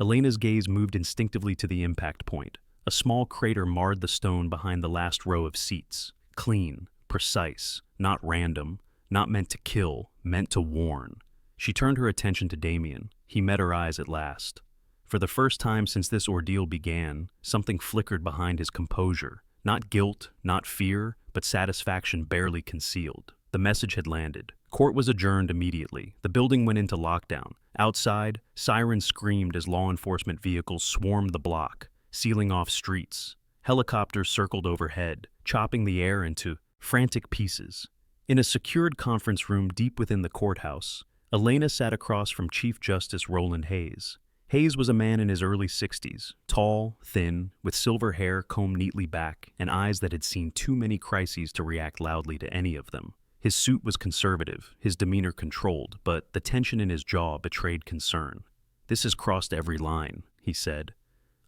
A: Elena's gaze moved instinctively to the impact point. A small crater marred the stone behind the last row of seats. Clean, precise, not random, not meant to kill, meant to warn. She turned her attention to Damien. He met her eyes at last. For the first time since this ordeal began, something flickered behind his composure. Not guilt, not fear, but satisfaction barely concealed. The message had landed. Court was adjourned immediately. The building went into lockdown. Outside, sirens screamed as law enforcement vehicles swarmed the block, sealing off streets. Helicopters circled overhead, chopping the air into frantic pieces. In a secured conference room deep within the courthouse, Elena sat across from Chief Justice Roland Hayes. Hayes was a man in his early 60s, tall, thin, with silver hair combed neatly back and eyes that had seen too many crises to react loudly to any of them. His suit was conservative, his demeanor controlled, but the tension in his jaw betrayed concern. "This has crossed every line," he said.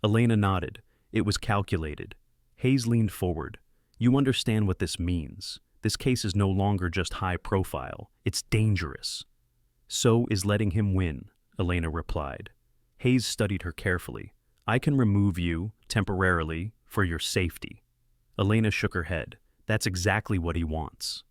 A: Elena nodded. It was calculated. Hayes leaned forward. "You understand what this means. This case is no longer just high profile. It's dangerous." "So is letting him win," Elena replied. Hayes studied her carefully. "I can remove you, temporarily, for your safety." Elena shook her head. "That's exactly what he wants."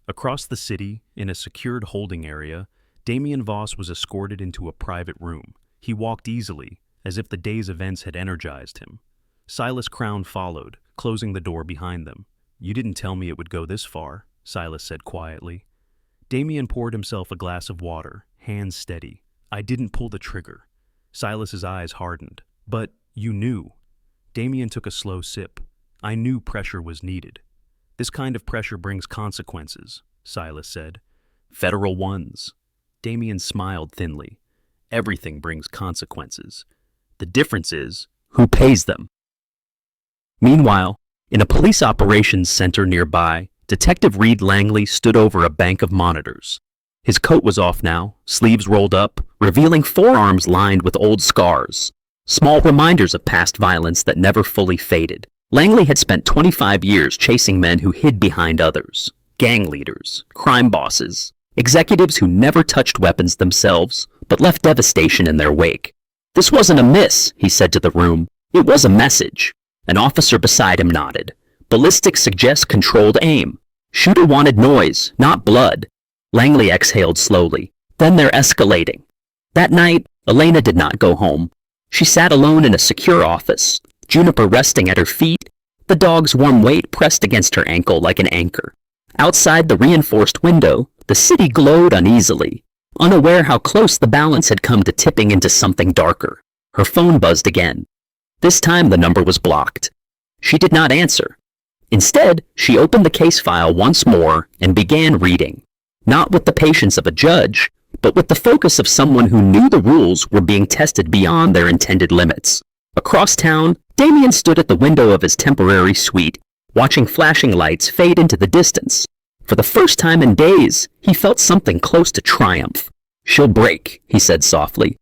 A: Across the city, in a secured holding area, Damien Voss was escorted into a private room. He walked easily, as if the day's events had energized him. Silas Crown followed, closing the door behind them. "You didn't tell me it would go this far," Silas said quietly. Damien poured himself a glass of water, hands steady. "I didn't pull the trigger." Silas's eyes hardened. "But you knew." Damien took a slow sip. I knew pressure was needed. This kind of pressure brings consequences, Silas said. Federal ones. Damien smiled thinly. Everything brings consequences. The difference is who pays them. Meanwhile, in a police operations center nearby, Detective Reed Langley stood over a bank of monitors. His coat was off now, sleeves rolled up, revealing forearms lined with old scars, small reminders of past violence that never fully faded. Langley had spent 25 years chasing men who hid behind others, gang leaders, crime bosses, executives who never touched weapons themselves, but left devastation in their wake. This wasn't a miss, he said to the room. It was a message. An officer beside him nodded. Ballistics suggests controlled aim. Shooter wanted noise, not blood. Langley exhaled slowly. Then they're escalating. That night, Elena did not go home. She sat alone in a secure office, Juniper resting at her feet, the dog's warm weight pressed against her ankle like an anchor. Outside the reinforced window, the city glowed uneasily, unaware how close the balance had come to tipping into something darker. Her phone buzzed again. This time the number was blocked. She did not answer. Instead, she opened the case file once more and began reading, not with the patience of a judge, but with the focus of someone who knew the rules were being tested beyond their intended limits. Across town, Damien stood at the window of his temporary suite, watching flashing lights fade into the distance. For the first time in days, he felt something close to triumph. "She'll break," he said softly.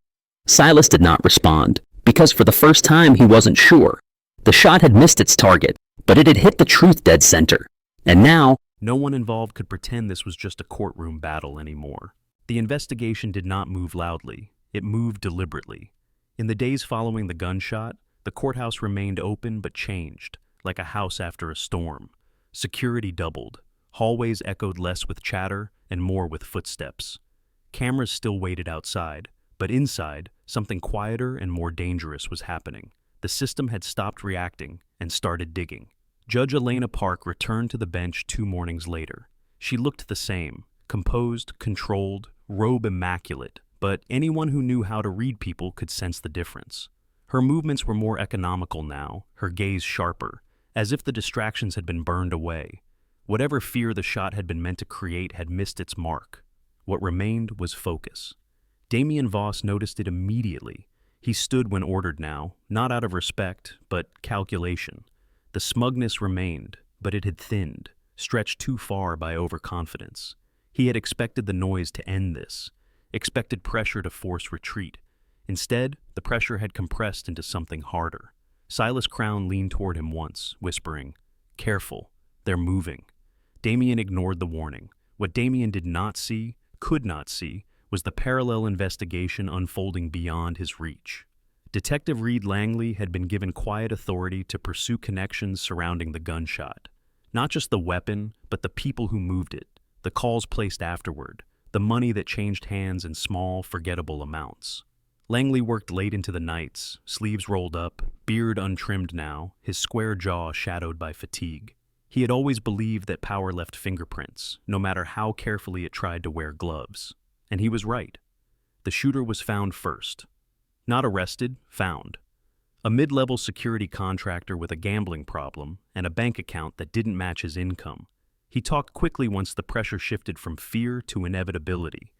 A: Silas did not respond, because for the first time he wasn't sure. The shot had missed its target, but it had hit the truth dead center. And now, no one involved could pretend this was just a courtroom battle anymore. The investigation did not move loudly. It moved deliberately. In the days following the gunshot, the courthouse remained open but changed, like a house after a storm. Security doubled. Hallways echoed less with chatter and more with footsteps. Cameras still waited outside, but inside, something quieter and more dangerous was happening. The system had stopped reacting and started digging. Judge Elena Park returned to the bench 2 mornings later. She looked the same, composed, controlled, robe immaculate, but anyone who knew how to read people could sense the difference. Her movements were more economical now, her gaze sharper, as if the distractions had been burned away. Whatever fear the shot had been meant to create had missed its mark. What remained was focus. Damien Voss noticed it immediately. He stood when ordered now, not out of respect, but calculation. The smugness remained, but it had thinned, stretched too far by overconfidence. He had expected the noise to end this, expected pressure to force retreat. Instead, the pressure had compressed into something harder. Silas Crown leaned toward him once, whispering, "Careful, they're moving." Damien ignored the warning. What Damien did not see, could not see, was the parallel investigation unfolding beyond his reach. Detective Reed Langley had been given quiet authority to pursue connections surrounding the gunshot. Not just the weapon, but the people who moved it, the calls placed afterward, the money that changed hands in small, forgettable amounts. Langley worked late into the nights, sleeves rolled up, beard untrimmed now, his square jaw shadowed by fatigue. He had always believed that power left fingerprints, no matter how carefully it tried to wear gloves. And he was right. The shooter was found first. Not arrested, found. A mid-level security contractor with a gambling problem and a bank account that didn't match his income. He talked quickly once the pressure shifted from fear to inevitability.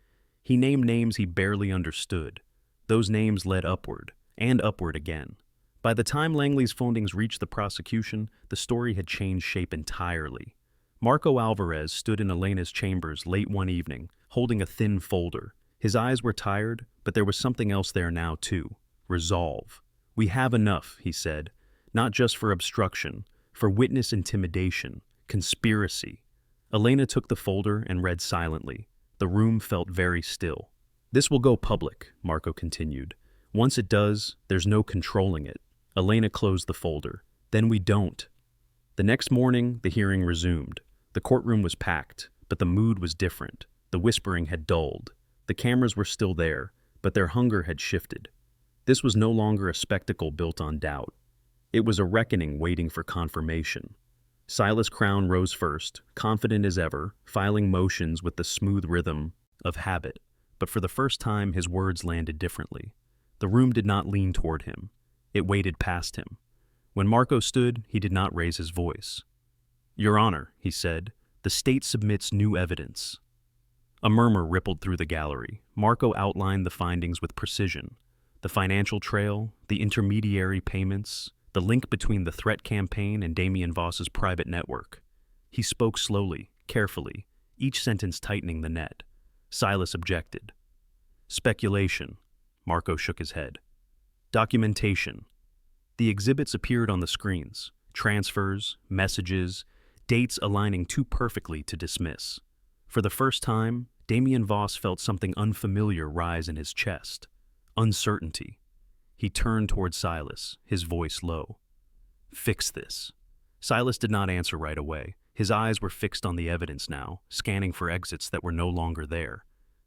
A: He named names he barely understood. Those names led upward, and upward again. By the time Langley's findings reached the prosecution, the story had changed shape entirely. Marco Alvarez stood in Elena's chambers late one evening, holding a thin folder. His eyes were tired, but there was something else there now too. Resolve. "We have enough," he said, "not just for obstruction, for witness intimidation, conspiracy." Elena took the folder and read silently. The room felt very still. "This will go public," Marco continued. "Once it does, there's no controlling it." Elena closed the folder. "Then we don't." The next morning, the hearing resumed. The courtroom was packed, but the mood was different. The whispering had dulled. The cameras were still there, but their hunger had shifted. This was no longer a spectacle built on doubt. It was a reckoning waiting for confirmation. Silas Crown rose first, confident as ever, filing motions with the smooth rhythm of habit. But for the first time, his words landed differently. The room did not lean toward him. It waited past him. When Marco stood, he did not raise his voice. "Your Honor," he said, "the state submits new evidence." A murmur rippled through the gallery. Marco outlined the findings with precision. The financial trail, the intermediary payments, the link between the threat campaign and Damien Voss's private network. He spoke slowly, carefully, each sentence tightening the net. Silas objected. "Speculation." Marco shook his head. "Documentation." The exhibits appeared on the screens. Transfers, messages, dates aligning too perfectly to dismiss. For the first time, Damien Voss felt something unfamiliar rise in his chest. Uncertainty. He turned toward Silas, his voice low. "Fix this." Silas did not answer right away. His eyes were fixed on the evidence now, scanning for exits that were no longer there.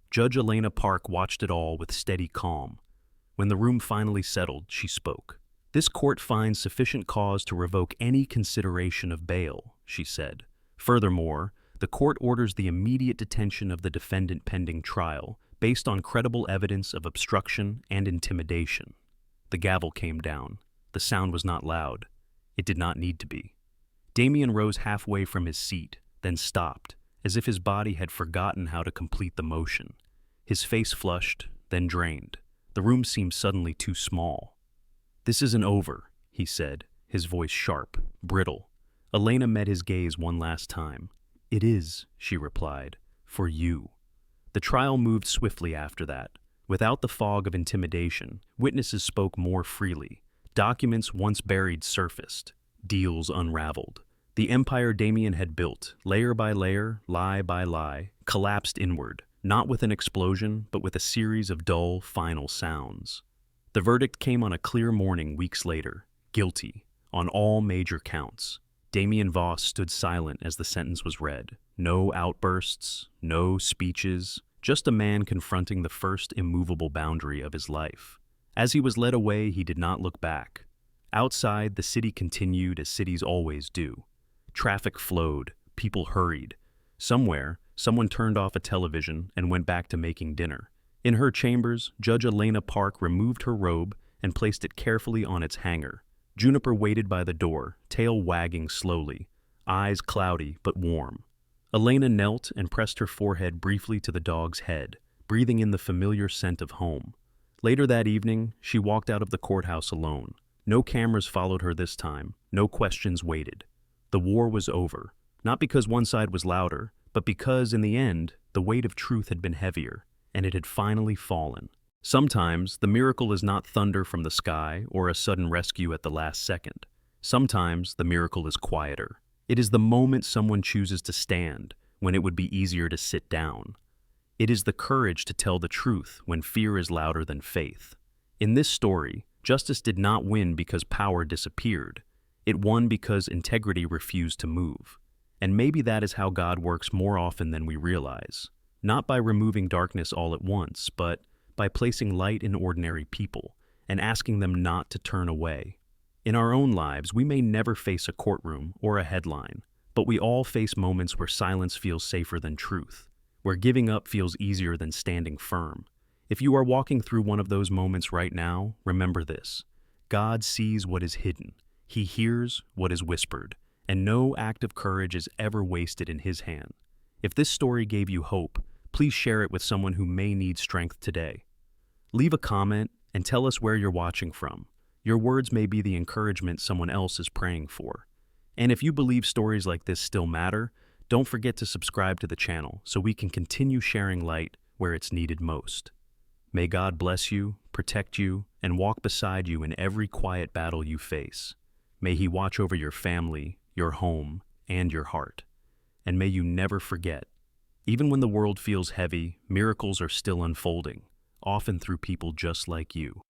A: Judge Elena Park watched it all with steady calm. When the room finally settled, she spoke. "This court finds sufficient cause to revoke any consideration of bail," she said. "Furthermore, the court orders the immediate detention of the defendant pending trial, based on credible evidence of obstruction and intimidation." The gavel came down. The sound was not loud. It did not need to be. Damien rose halfway from his seat, then stopped, as if his body had forgotten how to complete the motion. His face flushed, then drained. The room seemed suddenly too small. "This isn't over," he said, his voice sharp, brittle. Elena met his gaze one last time. "It is," she replied, "for you." The trial moved swiftly after that. Without the fog of intimidation, witnesses spoke more freely. Documents once buried surfaced. Deals unraveled. The empire Damien had built, layer by layer, lie by lie, collapsed inward, not with an explosion, but with a series of dull, final sounds. The verdict came on a clear morning weeks later. Guilty, on all major counts. Damien Voss stood silent as the sentence was read. No outbursts, no speeches, just a man confronting the first immovable boundary of his life. As he was led away, he did not look back. Outside, the city continued as cities always do. Traffic flowed, people hurried. Somewhere, someone turned off a television and went back to making dinner. In her chambers, Judge Elena Park removed her robe and placed it carefully on its hanger. Juniper waited by the door, tail wagging slowly, eyes cloudy but warm. Elena knelt and pressed her forehead briefly to the dog's head, breathing in the familiar scent of home. Later that evening, she walked out of the courthouse alone. No cameras followed her this time, no questions waited. The war was over, not because one side was louder, but because, in the end, the weight of truth had been heavier, and it had finally fallen. Sometimes, the miracle is not thunder from the sky or a sudden rescue at the last second. Sometimes, the miracle is quieter. It is the moment someone chooses to stand when it would be easier to sit down. It is the courage to tell the truth when fear is louder than faith. In this story, justice did not win because power disappeared. It won because integrity refused to move. And maybe that is how God works more often than we realize. Not by removing darkness all at once, but by placing light in ordinary people and asking them not to turn away. In our own lives, we may never face a courtroom or a headline, but we all face moments where silence feels safer than truth, where giving up feels easier than standing firm. If you are walking through one of those moments right now, remember this: God sees what is hidden, He hears what is whispered, and no act of courage is ever wasted in His hand. If this story gave you hope, please share it with someone who may need strength today. Leave a comment and tell us where you're watching from. Your words may be the encouragement someone else is praying for. And if you believe stories like this still matter, don't forget to subscribe to the channel so we can continue sharing light where it's needed most. May God bless you, protect you, and walk beside you in every quiet battle you face. May He watch over your family, your home, and your heart. And may you never forget, even when the world feels heavy, miracles are still unfolding, often through people just like you.